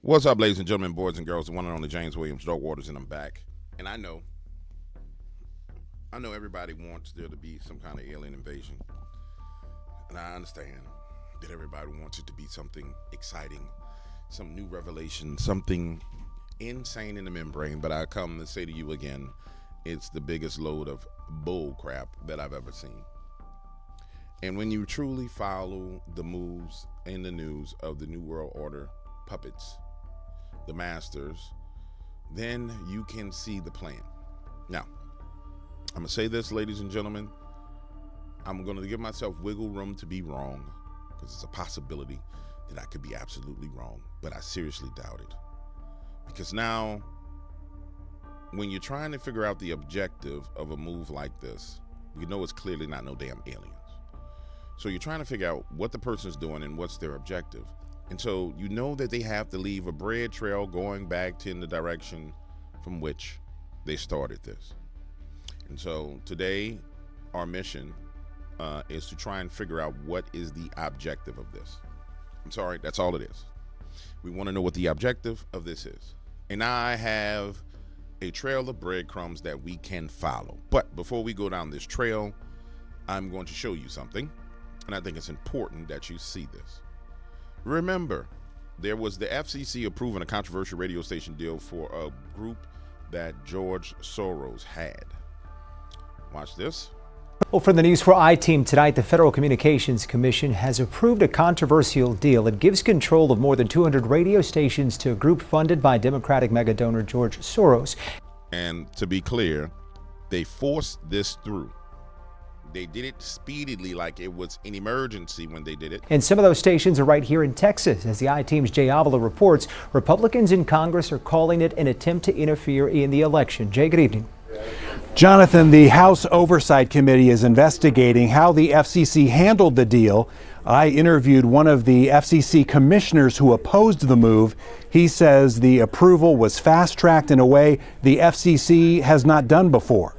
What's up, ladies and gentlemen, boys and girls, the one and only James Williams, Doug Waters, and I'm back. And I know everybody wants there to be some kind of alien invasion. And I understand that everybody wants it to be something exciting, some new revelation, something insane in the membrane. But I come to say to you again, it's the biggest load of bull crap that I've ever seen. And when you truly follow the moves in the news of the New World Order puppets, the masters, then you can see the plan. Now, I'm going to say this, ladies and gentlemen. I'm going to give myself wiggle room to be wrong, because it's a possibility that I could be absolutely wrong, but I seriously doubt it. Because now, when you're trying to figure out the objective of a move like this, you know it's clearly not no damn aliens. So you're trying to figure out what the person's doing and what's their objective. And so you know that they have to leave a bread trail going back to in the direction from which they started this. And so today, our mission is to try and figure out what is the objective of this. I'm sorry, that's all it is. We want to know what the objective of this is. And I have a trail of breadcrumbs that we can follow. But before we go down this trail, I'm going to show you something. And I think it's important that you see this. Remember, there was the FCC approving a controversial radio station deal for a group that George Soros had. Watch this. Well, from the News 4 I-Team tonight, the Federal Communications Commission has approved a controversial deal. It gives control of more than 200 radio stations to a group funded by Democratic mega donor George Soros. And to be clear, they forced this through. They did it speedily, like it was an emergency when they did it. And some of those stations are right here in Texas. As the I-Team's Jay Avila reports, Republicans in Congress are calling it an attempt to interfere in the election. Jay, good evening. Jonathan, the House Oversight Committee is investigating how the FCC handled the deal. I interviewed one of the FCC commissioners who opposed the move. He says the approval was fast-tracked in a way the FCC has not done before.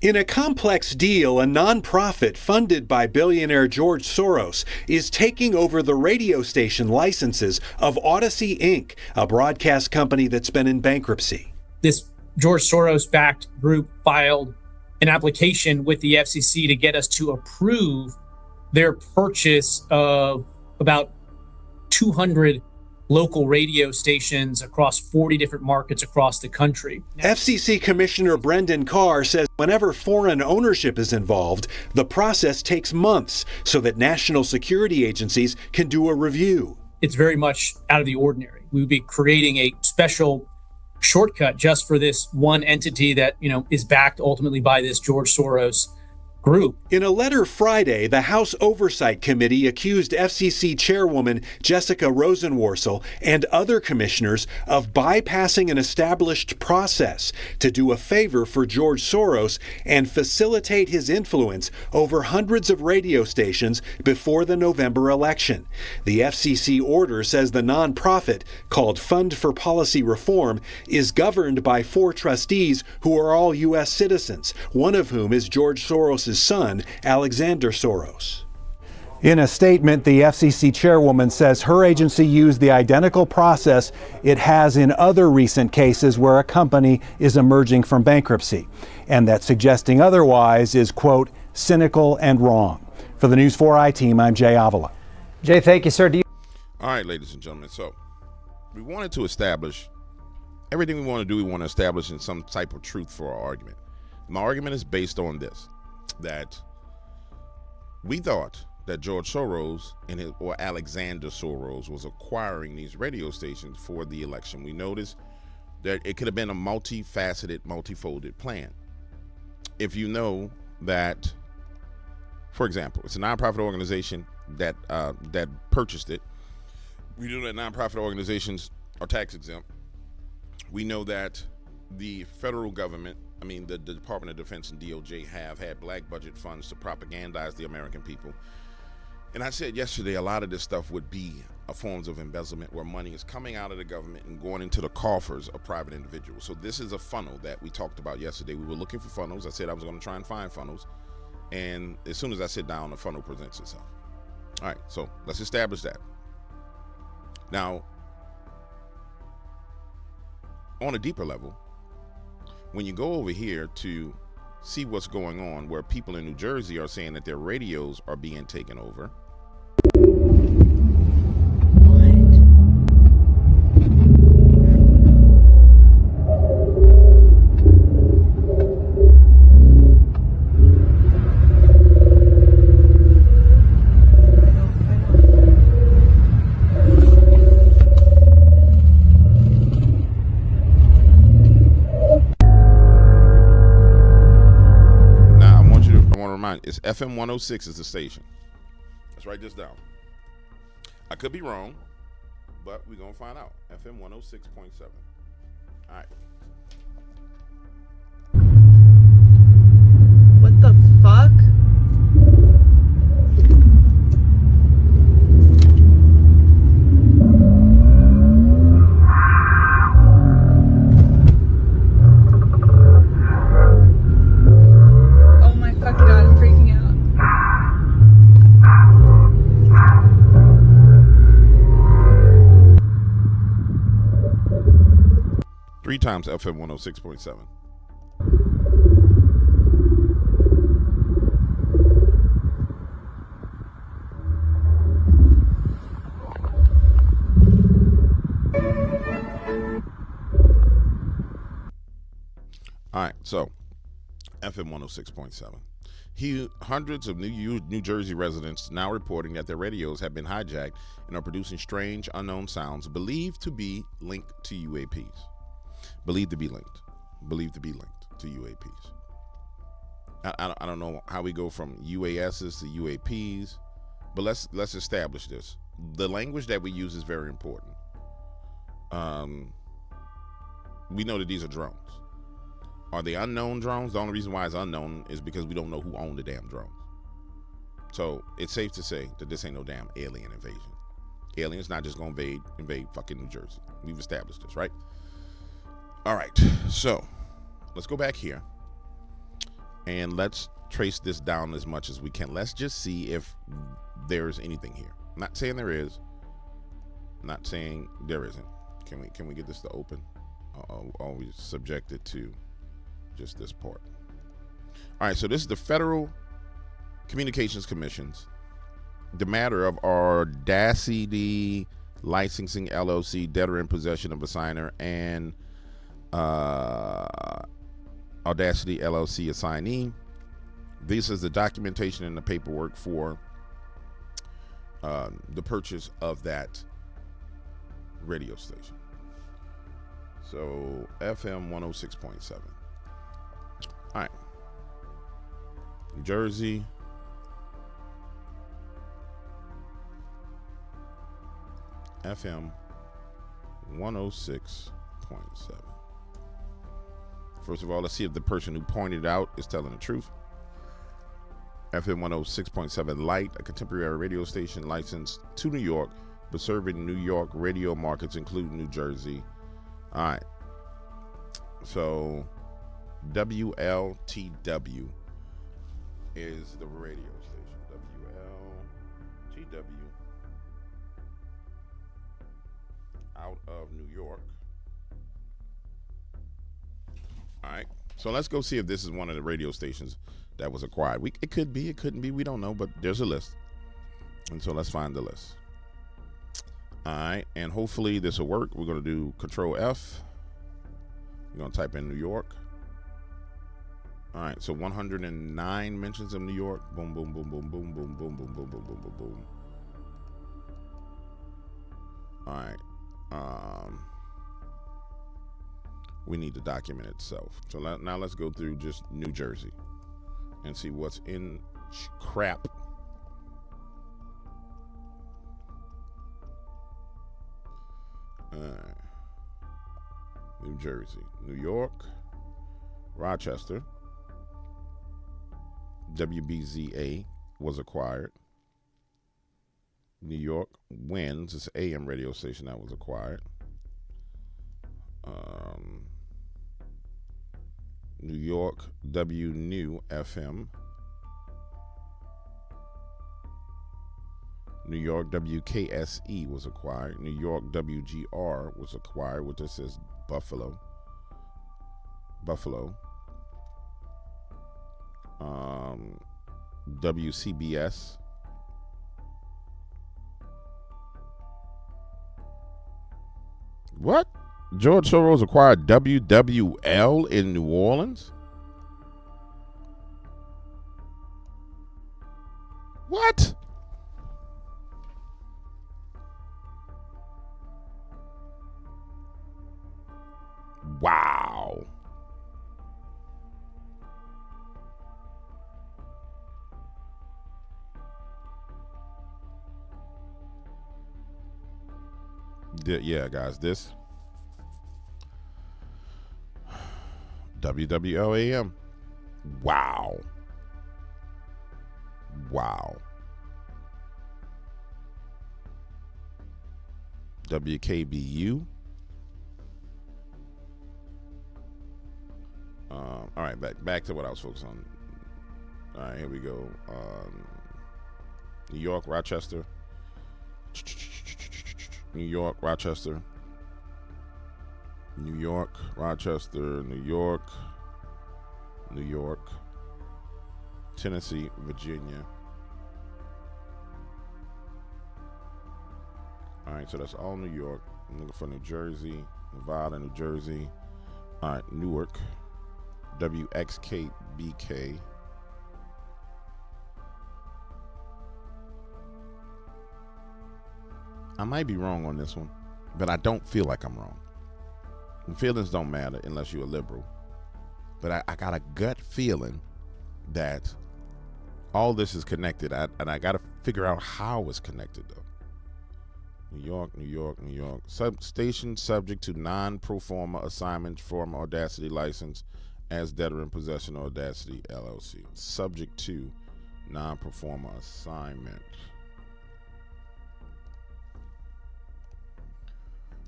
In a complex deal, a nonprofit funded by billionaire George Soros is taking over the radio station licenses of Odyssey Inc., a broadcast company that's been in bankruptcy. This George Soros-backed group filed an application with the FCC to get us to approve their purchase of about 200 local radio stations across 40 different markets across the country. FCC Commissioner Brendan Carr says whenever foreign ownership is involved, the process takes months so that national security agencies can do a review. It's very much out of the ordinary. We would be creating a special shortcut just for this one entity that, is backed ultimately by this George Soros group. In a letter Friday, the House Oversight Committee accused FCC Chairwoman Jessica Rosenworcel and other commissioners of bypassing an established process to do a favor for George Soros and facilitate his influence over hundreds of radio stations before the November election. The FCC order says the nonprofit, called Fund for Policy Reform, is governed by 4 trustees who are all U.S. citizens, one of whom is George Soros' son, Alexander Soros. In a statement, the FCC chairwoman says her agency used the identical process it has in other recent cases where a company is emerging from bankruptcy, and that suggesting otherwise is, quote, cynical and wrong. For the News 4 I-Team, I'm Jay Avila. Jay, thank you, sir. All right, ladies and gentlemen. So we wanted to establish everything we want to do. We want to establish in some type of truth for our argument. My argument is based on this, that we thought that George Soros or Alexander Soros was acquiring these radio stations for the election. We noticed that it could have been a multifaceted, multifolded plan. If you know that, for example, it's a nonprofit organization that purchased it. We know that nonprofit organizations are tax exempt. We know that the federal government, the Department of Defense and DOJ have had black budget funds to propagandize the American people. And I said yesterday, a lot of this stuff would be forms of embezzlement where money is coming out of the government and going into the coffers of private individuals. So this is a funnel that we talked about yesterday. We were looking for funnels. I said I was going to try and find funnels. And as soon as I sit down, the funnel presents itself. All right, so let's establish that. Now, on a deeper level, when you go over here to see what's going on, where people in New Jersey are saying that their radios are being taken over. It's FM 106 is the station. Let's write this down. I could be wrong, but we're going to find out. FM 106.7. All right. What the fuck? Oh my fucking god, I'm freaking out. 3 times FM 106.7. All right, so FM 106.7. Hundreds of New Jersey residents now reporting that their radios have been hijacked and are producing strange, unknown sounds believed to be linked to UAPs. Believed to be linked to UAPs. I don't know how we go from UASs to UAPs, but let's establish this. The language that we use is very important. We know that these are drones. Are they unknown drones? The only reason why it's unknown is because we don't know who owned the damn drones. So it's safe to say that this ain't no damn alien invasion. Aliens not just gonna invade fucking New Jersey. We've established this, right? All right, so let's go back here and let's trace this down as much as we can. Let's just see if there's anything here. I'm not saying there is, not saying there isn't. Can we get this to open? Always subjected to just this part. All right, so this is the Federal Communications Commission's, the matter of Audacity Licensing LLC, debtor in possession of a signer, and Audacity LLC assignee. This is the documentation and the paperwork for the purchase of that radio station. So FM 106.7. All right. New Jersey. FM 106.7. First of all, let's see if the person who pointed it out is telling the truth. FM 106.7 Light, a contemporary radio station licensed to New York, but serving New York radio markets, including New Jersey. All right. So WLTW is the radio station. WLTW out of New York. All right. So let's go see if this is one of the radio stations that was acquired. It could be, it couldn't be, we don't know, but there's a list. And so let's find the list. All right. And hopefully this will work. We're going to do Control F. We're going to type in New York. All right. So 109 mentions of New York. Boom, boom, boom, boom, boom, boom, boom, boom, boom, boom, boom, boom, boom. All right. We need to document itself. So now let's go through just New Jersey and see what's in crap. New Jersey, New York, Rochester, WBZA was acquired. New York Winds, it's an AM radio station that was acquired. New York W New FM. New York WKSE was acquired. New York WGR was acquired, which just says Buffalo. Buffalo. WCBS. What? George Soros acquired WWL in New Orleans? What? Wow. Yeah, guys, this WWLAM. Wow. Wow. WKBU. All right, back to what I was focused on. All right, here we go. New York, Rochester. New York, Rochester. New York, Rochester, New York, New York, Tennessee, Virginia. All right, so that's all New York. I'm looking for New Jersey, Nevada, New Jersey. All right, Newark, WXKBK. I might be wrong on this one, but I don't feel like I'm wrong. And feelings don't matter unless you're a liberal. But I got a gut feeling that all this is connected, and I got to figure out how it's connected, though. New York, New York, New York. Station subject to non-pro forma assignment form Audacity license as debtor in possession of Audacity LLC. Subject to non-pro forma assignment.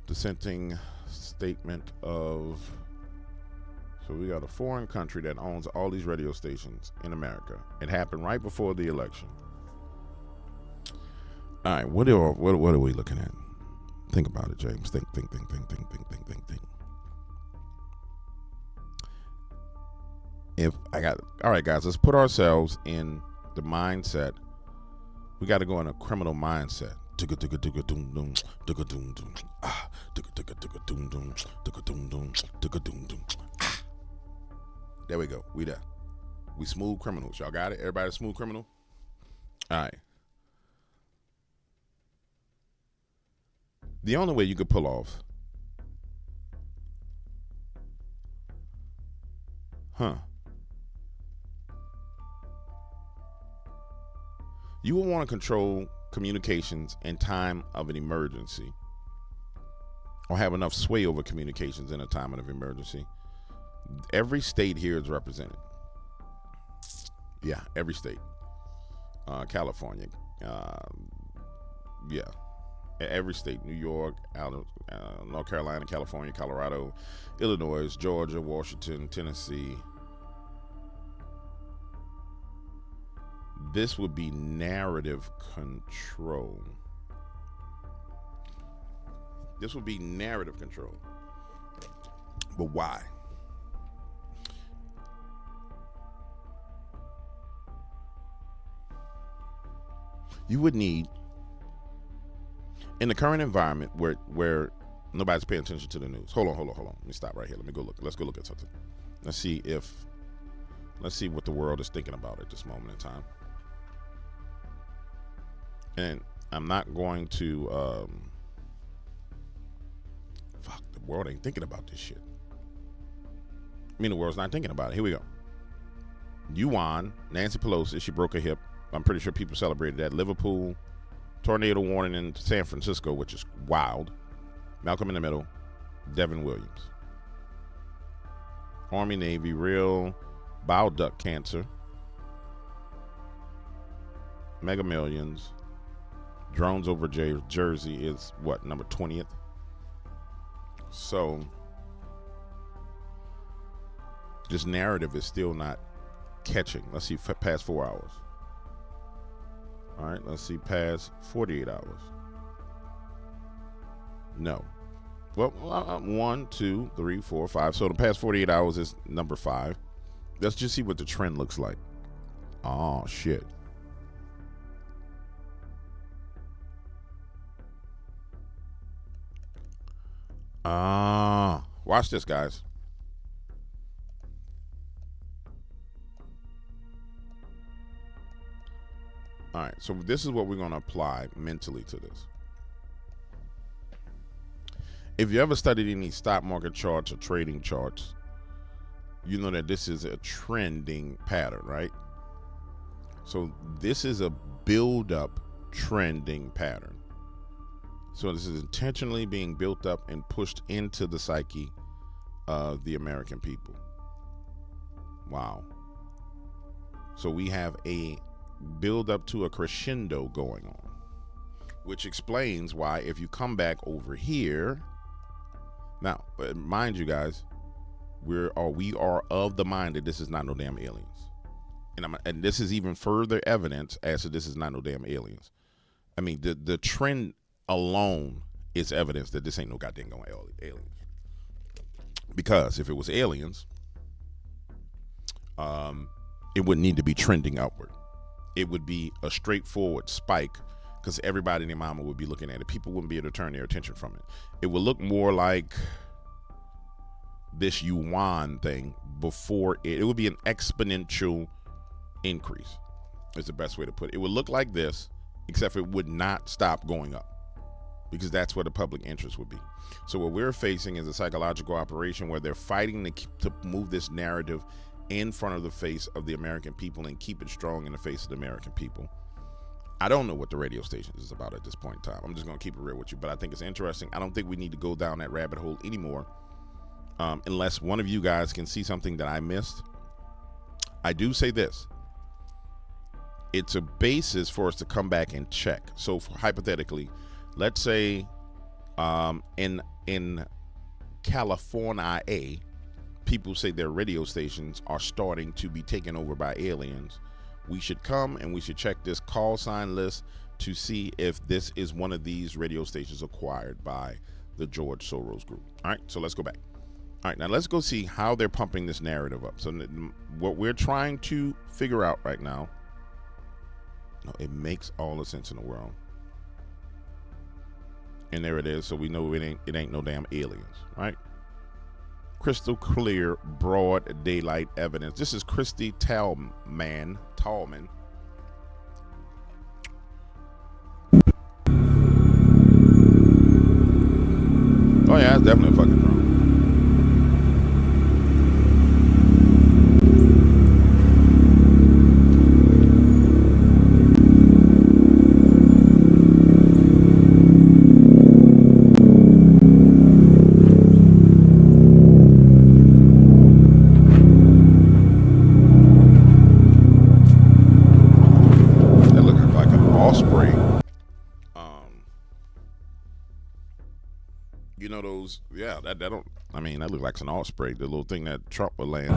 Dissenting statement of, so we got a foreign country that owns all these radio stations in America. It happened right before the election. All right, what are we looking at? Think about it, James. Think. All right, guys, let's put ourselves in the mindset. We got to go in a criminal mindset. There we go. We there. We smooth criminals. Y'all got it? Everybody smooth criminal? All right. The only way you could pull off, you will want to control communications in time of an emergency, or have enough sway over communications in a time of emergency. Every state here is represented. Yeah, every state. California. Yeah. Every state. New York, North Carolina, California, Colorado, Illinois, Georgia, Washington, Tennessee. This would be narrative control. This would be narrative control. But why? You would need, in the current environment where nobody's paying attention to the news. Hold on. Let me stop right here. Let me go look. Let's go look at something. Let's see what the world is thinking about at this moment in time. And I'm not going to, the world ain't thinking about this shit. I mean, the world's not thinking about it. Here we go. Yuan, Nancy Pelosi, she broke her hip. I'm pretty sure people celebrated that. Liverpool, tornado warning in San Francisco, which is wild. Malcolm in the Middle, Devin Williams. Army, Navy, real bile duct cancer. Mega Millions. Drones over Jersey is what, number 20th? So this narrative is still not catching. Let's see, past 4 hours. All right, let's see, past 48 hours. No. Well, 1, 2, 3, 4, 5. So the past 48 hours is number 5. Let's just see what the trend looks like. Oh, shit. Watch this, guys. All right, so this is what we're going to apply mentally to this. If you ever studied any stock market charts or trading charts, you know that this is a trending pattern, right? So this is a build-up trending pattern. So this is intentionally being built up and pushed into the psyche of the American people. Wow. So we have a build up to a crescendo going on, which explains why if you come back over here, now mind you guys, we are of the mind that this is not no damn aliens, and this is even further evidence as to this is not no damn aliens. I mean, the trend alone is evidence that this ain't no goddamn going aliens. Because if it was aliens, it wouldn't need to be trending upward. It would be a straightforward spike because everybody and their mama would be looking at it. People wouldn't be able to turn their attention from it. It would look more like this yuan thing before it would be an exponential increase is the best way to put it. It would look like this, except it would not stop going up because that's where the public interest would be. So what we're facing is a psychological operation where they're fighting to move this narrative in front of the face of the American people and keep it strong in the face of the American people. I don't know what the radio station is about at this point in time. I'm just going to keep it real with you, but I think it's interesting. I don't think we need to go down that rabbit hole anymore unless one of you guys can see something that I missed. I do say this. It's a basis for us to come back and check. So hypothetically, let's say in California, people say their radio stations are starting to be taken over by aliens. We should come and we should check this call sign list to see if this is one of these radio stations acquired by the George Soros group. All right, so let's go back. All right, now let's go see how they're pumping this narrative up. So what we're trying to figure out right now, it makes all the sense in the world. And there it is. So we know it ain't no damn aliens, right? Crystal clear, broad daylight evidence. This is Christy Tallman. Oh yeah, it's definitely a fucking drone. You know those, yeah, that don't, I mean, that looks like an osprey, the little thing that Trump would land in.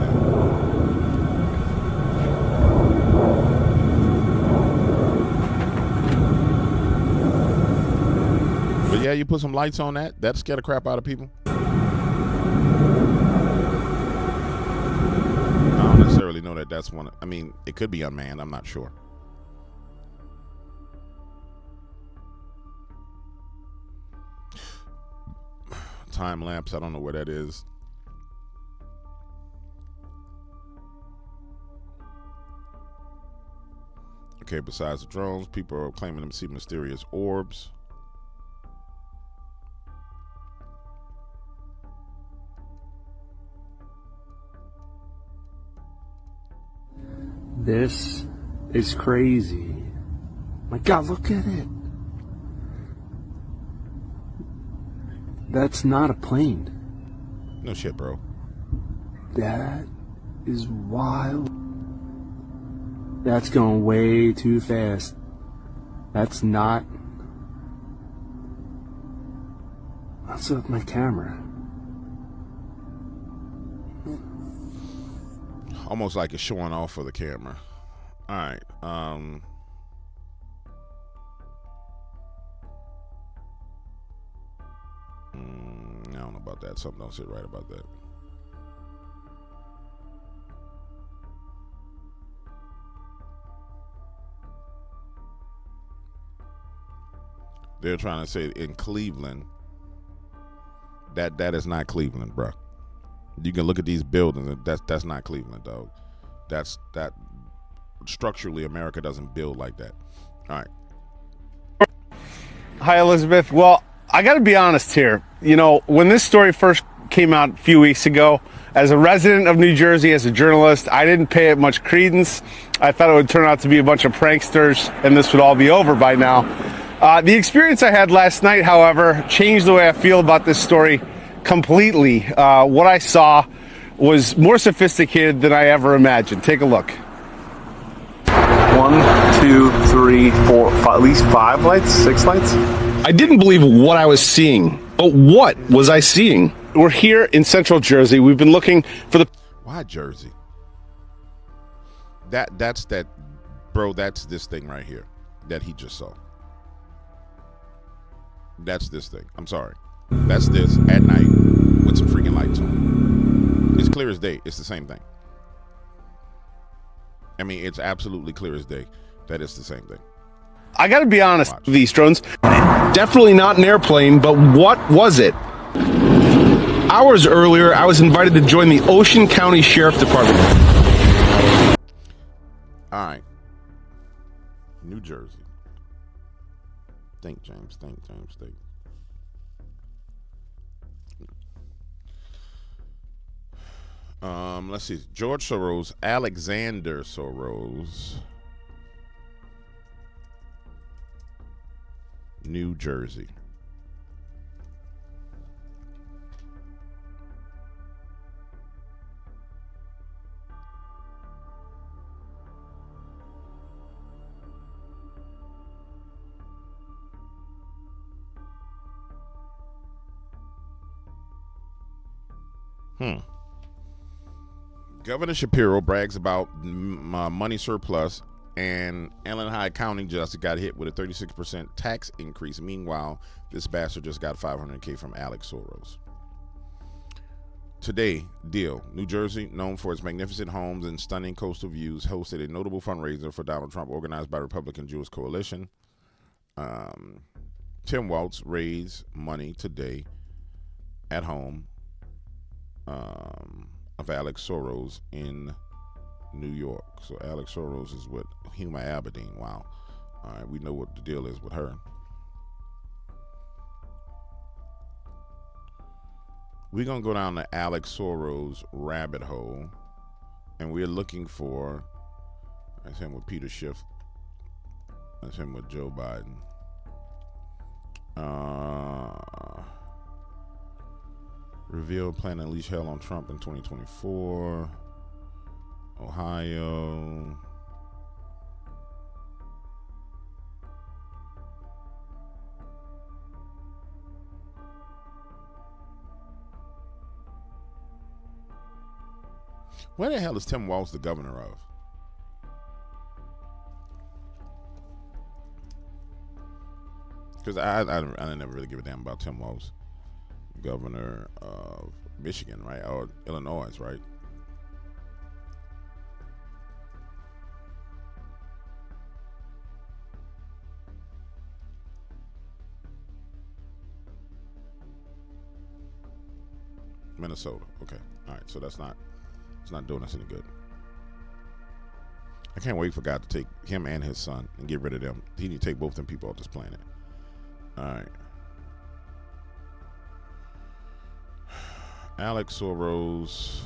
But yeah, you put some lights on that scare the crap out of people. I don't necessarily know that that's one, I mean, it could be unmanned, I'm not sure. Time lapse, I don't know where that is. Okay, besides the drones, people are claiming to see mysterious orbs. This is crazy. My God, look at it. That's not a plane. No shit, bro. That is wild. That's going way too fast. That's not... What's up with my camera? Almost like it's showing off for the camera. All right. about that. Something don't sit right about that. They're trying to say in Cleveland, that is not Cleveland, bro. You can look at these buildings, and that's not Cleveland, dog. That structurally, America doesn't build like that. All right. Hi, Elizabeth. Well, I got to be honest here. You know, when this story first came out a few weeks ago, as a resident of New Jersey, as a journalist, I didn't pay it much credence. I thought it would turn out to be a bunch of pranksters, and this would all be over by now. The experience I had last night, however, changed the way I feel about this story completely. What I saw was more sophisticated than I ever imagined. Take a look. 1, 2, 3, 4, 5, at least 5 lights, 6 lights. I didn't believe what I was seeing. But what was I seeing? We're here in Central Jersey. We've been looking for the... Why Jersey? That's that, bro. That's this thing right here that he just saw. That's this thing. I'm sorry. That's this at night with some freaking lights on. It's clear as day. It's the same thing. I mean, it's absolutely clear as day that it's the same thing. I got to be honest with these drones. Definitely not an airplane, but what was it? Hours earlier, I was invited to join the Ocean County Sheriff Department. All right. New Jersey. Think, James. Think. Let's see. George Soros, Alexander Soros, New Jersey. Governor Shapiro brags about money surplus, and Illinois County just got hit with a 36% tax increase. Meanwhile, this bastard just got $500K from Alex Soros. Today, deal. New Jersey, known for its magnificent homes and stunning coastal views, hosted a notable fundraiser for Donald Trump organized by Republican Jewish Coalition. Tim Walz raised money today at home of Alex Soros in New York. So Alex Soros is with Huma Abedin. Wow. All right, we know what the deal is with her. We're going to go down the Alex Soros rabbit hole, and we're looking for, that's him with Peter Schiff. That's him with Joe Biden. Reveal plan to unleash hell on Trump in 2024. Ohio. Where the hell is Tim Walz the governor of? Because I never really give a damn about Tim Walz. Governor of Michigan, right? Or Illinois, right? Minnesota. Okay. All right. So it's not doing us any good. I can't wait for God to take him and his son and get rid of them. He need to take both them people off this planet. All right. Alex Soros.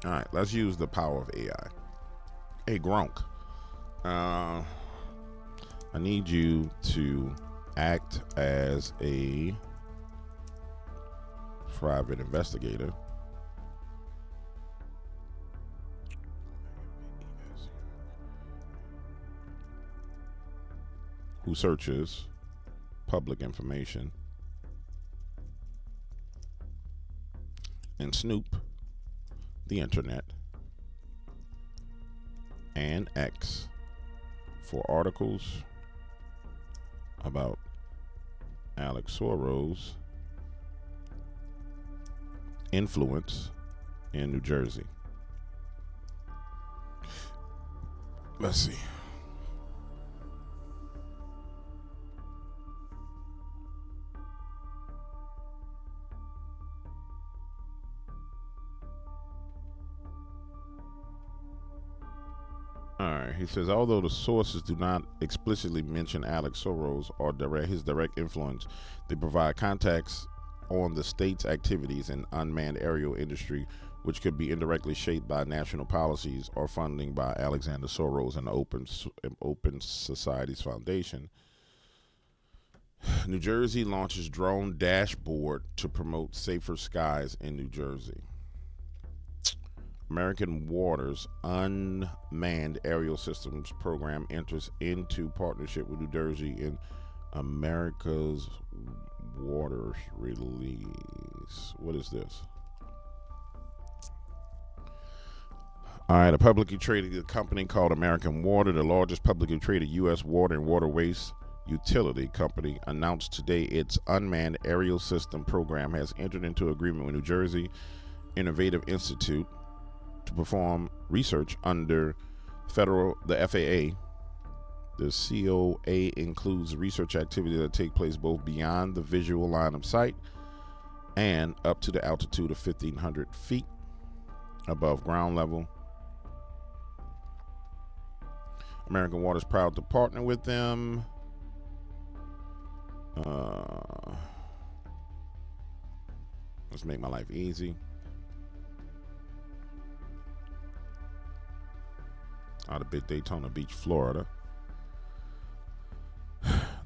All right, let's use the power of AI. Hey, Gronk. I need you to act as a private investigator. Who searches public information and snoop the internet and X for articles about Alex Soros' influence in New Jersey. Let's see. All right, he says, although the sources do not explicitly mention Alex Soros or his direct influence, they provide context on the state's activities in unmanned aerial industry, which could be indirectly shaped by national policies or funding by Alexander Soros and the Open Societies Foundation. New Jersey launches drone dashboard to promote safer skies in New Jersey. American Water's Unmanned Aerial Systems program enters into partnership with New Jersey in America's Water's release. What is this? All right, a publicly traded company called American Water, the largest publicly traded U.S. water and water waste utility company, announced today its Unmanned Aerial System program has entered into agreement with New Jersey Innovative Institute to perform research under the FAA. The COA includes research activities that take place both beyond the visual line of sight and up to the altitude of 1,500 feet above ground level. American Water is proud to partner with them. Let's make my life easy. Out of Daytona Beach, Florida.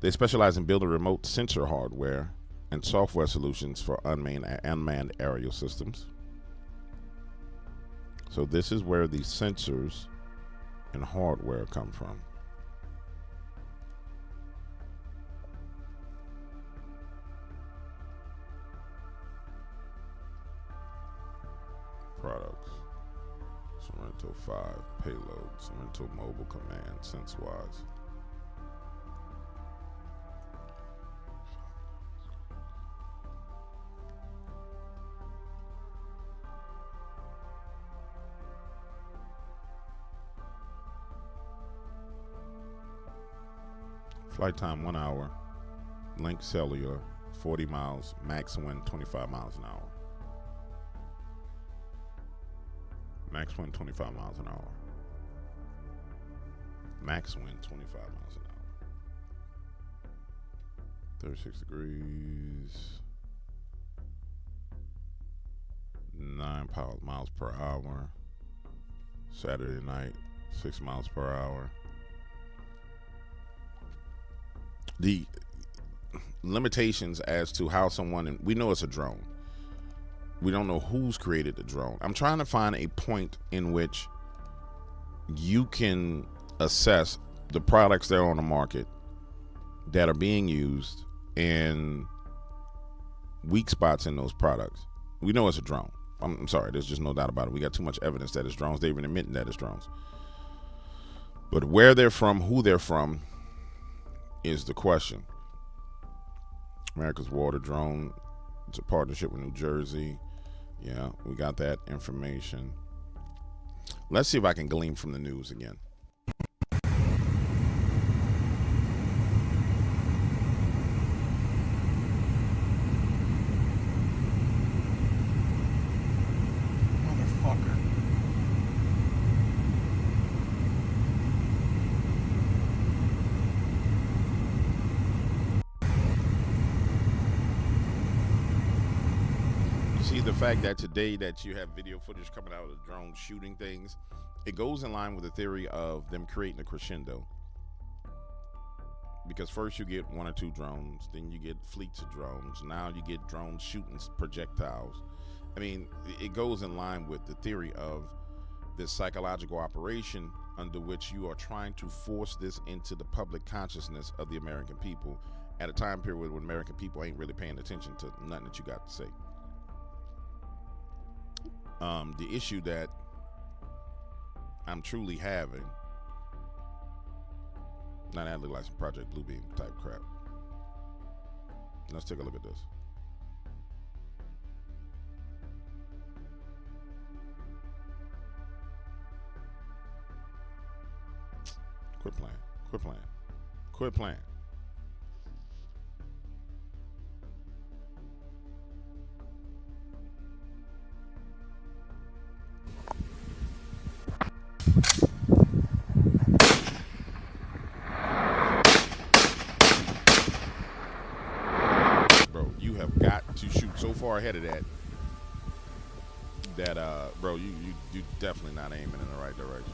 They specialize in building remote sensor hardware and software solutions for unmanned aerial systems. So this is where the sensors and hardware come from. Products. Sorrento 5 payload. Sorrento mobile command SenseWise. Flight time 1 hour. Link cellular 40 miles. Max wind 25 miles an hour. Max wind 25 miles an hour. Max wind 25 miles an hour. 36 degrees. 9 miles per hour. Saturday night, 6 miles per hour. The limitations as to how someone, we know it's a drone. We don't know who's created the drone. I'm trying to find a point in which you can assess the products that are on the market that are being used and weak spots in those products. We know it's a drone. I'm sorry, there's just no doubt about it. We got too much evidence that it's drones. They're even admitting that it's drones. But where they're from, who they're from, is the question. America's Water drone. It's a partnership with New Jersey. Yeah, we got that information. Let's see if I can glean from the news again. Motherfucker. See, the fact that today that you have video footage coming out of the drone shooting things, it goes in line with the theory of them creating a crescendo. Because first you get 1 or 2 drones, then you get fleets of drones, now you get drones shooting projectiles. I mean, it goes in line with the theory of this psychological operation under which you are trying to force this into the public consciousness of the American people at a time period when American people ain't really paying attention to nothing that you got to say. The issue that I'm truly having. Now that look like some Project Bluebeam type crap. Let's take a look at this. Quit playing. Quit playing. Quit playing. Bro, you have got to shoot so far ahead of that bro, you definitely not aiming in the right direction.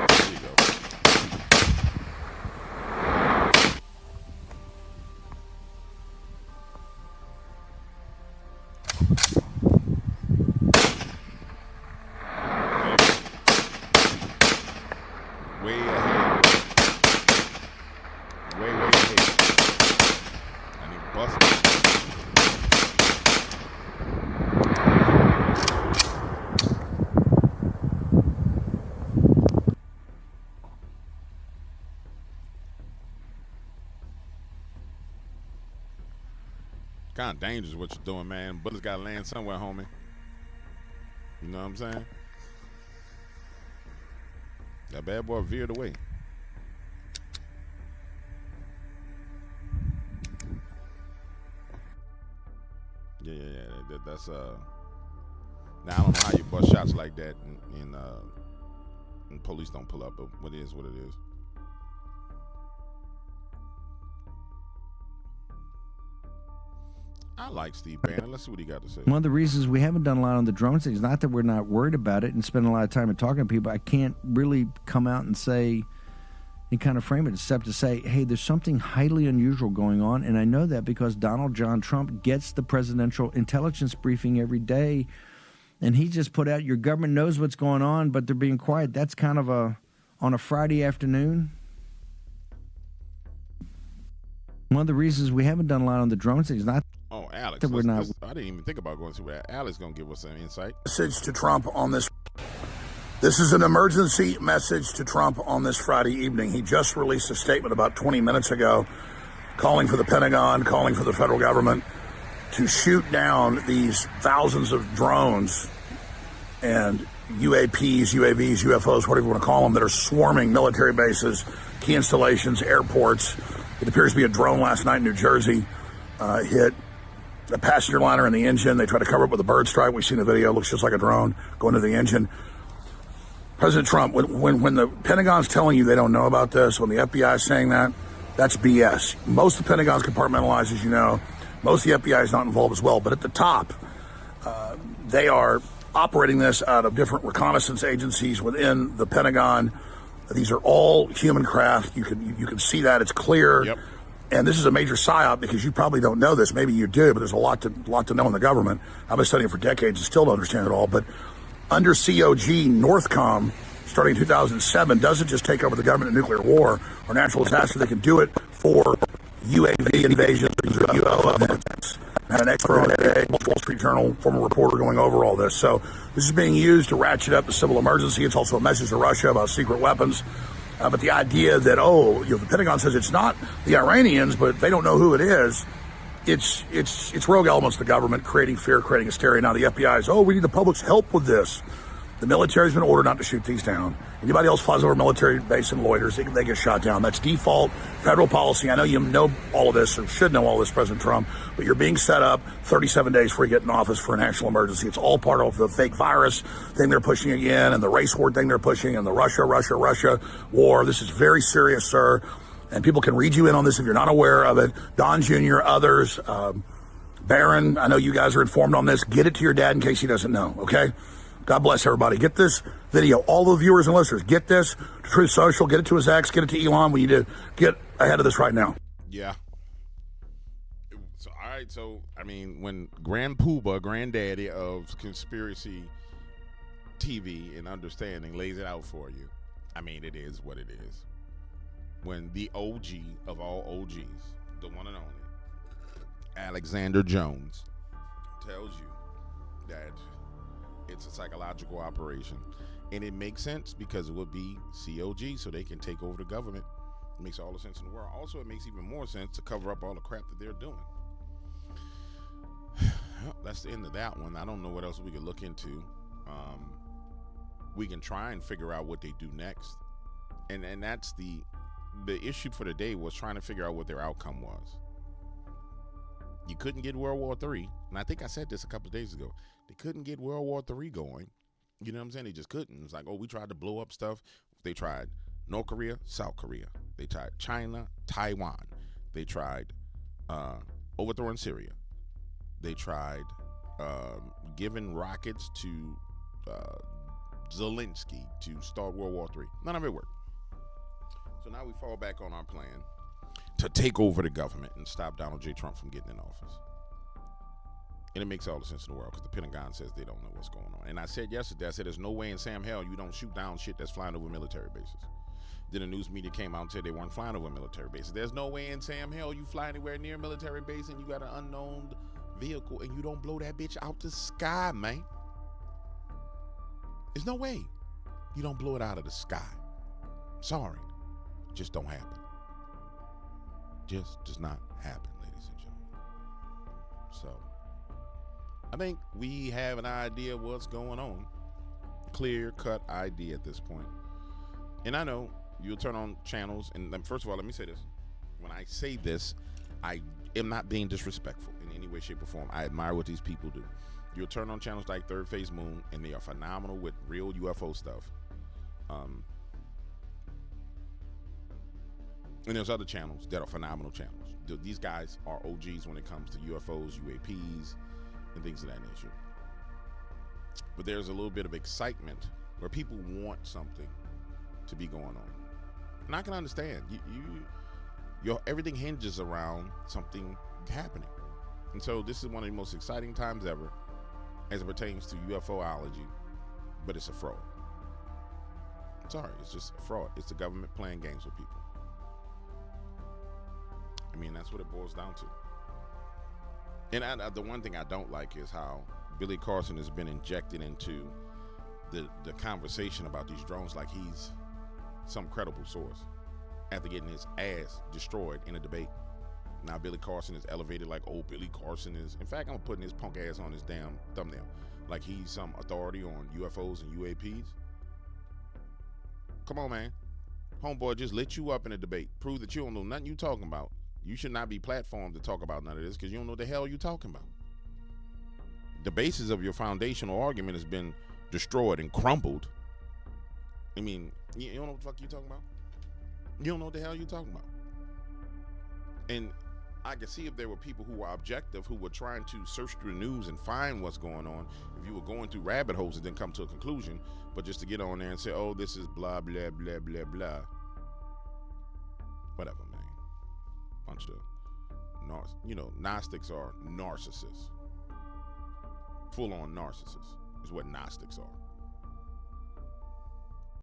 There you go. Way ahead. Way ahead. And he busted. Kind of dangerous what you're doing, man. Bullets gotta land somewhere, homie. You know what I'm saying? That bad boy veered away. Yeah. That's Now I don't know how you bust shots like that, and police don't pull up, but what it is, what it is. I like Steve Bannon. Let's see what he got to say. One of the reasons we haven't done a lot on the drone thing is not that we're not worried about it and spend a lot of time talking to people. I can't really come out and say and kind of frame it except to say, hey, there's something highly unusual going on. And I know that because Donald John Trump gets the presidential intelligence briefing every day. And he just put out, your government knows what's going on, but they're being quiet. That's kind of on a Friday afternoon. One of the reasons we haven't done a lot on the drone thing is not. Oh, Alex. That we're not. I didn't even think about going to that. Alex going to give us some insight. Message to Trump on this. This is an emergency message to Trump on this Friday evening. He just released a statement about 20 minutes ago calling for the Pentagon, calling for the federal government to shoot down these thousands of drones and UAPs, UAVs, UFOs, whatever you want to call them, that are swarming military bases, key installations, airports. It appears to be a drone last night in New Jersey hit a passenger liner in the engine. They tried to cover it with a bird strike. We've seen the video. It looks just like a drone going to the engine. President Trump, when the Pentagon's telling you they don't know about this, when the FBI is saying that, that's BS. Most of the Pentagon's compartmentalized, as you know. Most of the FBI is not involved as well. But at the top, they are operating this out of different reconnaissance agencies within the Pentagon. These are all human craft. You can see that. It's clear. Yep. And this is a major psyop because you probably don't know this. Maybe you do, but there's a lot to know in the government. I've been studying it for decades and still don't understand it all. But under COG, Northcom, starting in 2007, doesn't just take over the government in nuclear war or natural disaster. They can do it for UAV invasions or UFO events. I had an expert on today, Wall Street Journal, former reporter, going over all this. So this is being used to ratchet up the civil emergency. It's also a message to Russia about secret weapons. But the idea that, the Pentagon says it's not the Iranians, but they don't know who it is. It's rogue elements of the government creating fear, creating hysteria. Now the FBI is, we need the public's help with this. The military's been ordered not to shoot these down. Anybody else flies over a military base and loiters, they get shot down. That's default federal policy. I know you know all of this, or should know all of this, President Trump, but you're being set up 37 days before you get in office for a national emergency. It's all part of the fake virus thing they're pushing again, and the race war thing they're pushing, and the Russia war. This is very serious, sir. And people can read you in on this if you're not aware of it. Don Jr., others, Barron, I know you guys are informed on this. Get it to your dad in case he doesn't know, okay? God bless everybody. Get this video. All the viewers and listeners, get this to Truth Social. Get it to his ex. Get it to Elon. We need to get ahead of this right now. Yeah. So, all right. So, I mean, when Grandpooba, granddaddy of conspiracy TV and understanding, lays it out for you, I mean, it is what it is. When the OG of all OGs, the one and only, Alexander Jones tells you that it's a psychological operation. And it makes sense because it would be COG, so they can take over the government. It makes all the sense in the world. Also, it makes even more sense to cover up all the crap that they're doing. Well, that's the end of that one. I don't know what else we could look into. We can try and figure out what they do next. And that's the issue for the day, was trying to figure out what their outcome was. You couldn't get World War III. And I think I said this a couple of days ago. They couldn't get World War III going. You know what I'm saying? They just couldn't. It's like, oh, we tried to blow up stuff. They tried North Korea, South Korea. They tried China, Taiwan. They tried overthrowing Syria. They tried giving rockets to Zelensky to start World War III. None of it worked. So now we fall back on our plan to take over the government and stop Donald J. Trump from getting in office. And it makes all the sense in the world because the Pentagon says they don't know what's going on. And I said yesterday, I said there's no way in Sam hell you don't shoot down shit that's flying over military bases. Then the news media came out and said they weren't flying over military bases. There's no way in Sam hell you fly anywhere near a military base and you got an unknown vehicle and you don't blow that bitch out the sky, man. There's no way you don't blow it out of the sky. Sorry. Just don't happen. Just does not happen, ladies and gentlemen. So I think we have an idea of what's going on. Clear-cut idea at this point. And I know you'll turn on channels, and first of all, let me say this. When I say this, I am not being disrespectful in any way, shape, or form. I admire what these people do. You'll turn on channels like Third Phase Moon, and they are phenomenal with real UFO stuff. And there's other channels that are phenomenal channels. These guys are OGs when it comes to UFOs, UAPs, and things of that nature. But there's a little bit of excitement where people want something to be going on. And I can understand. Everything hinges around something happening. And so this is one of the most exciting times ever as it pertains to UFOlogy, but it's a fraud. I'm sorry, it's just a fraud. It's the government playing games with people. I mean, that's what it boils down to. And the one thing I don't like is how Billy Carson has been injected into the conversation about these drones like he's some credible source after getting his ass destroyed in a debate. Now Billy Carson is elevated like, oh, Billy Carson is. In fact, I'm putting his punk ass on his damn thumbnail like he's some authority on UFOs and UAPs. Come on, man. Homeboy just lit you up in a debate. Prove that you don't know nothing you talking about. You should not be platformed to talk about none of this because you don't know the hell you talking about. The basis of your foundational argument has been destroyed and crumbled. I mean, you don't know what the fuck you talking about? You don't know what the hell you talking about. And I could see if there were people who were objective, who were trying to search through the news and find what's going on, if you were going through rabbit holes and then come to a conclusion, but just to get on there and say, oh, this is blah, blah, blah, blah, blah. Whatever, man. Bunch of, Gnostics are narcissists. Full-on narcissists is what Gnostics are.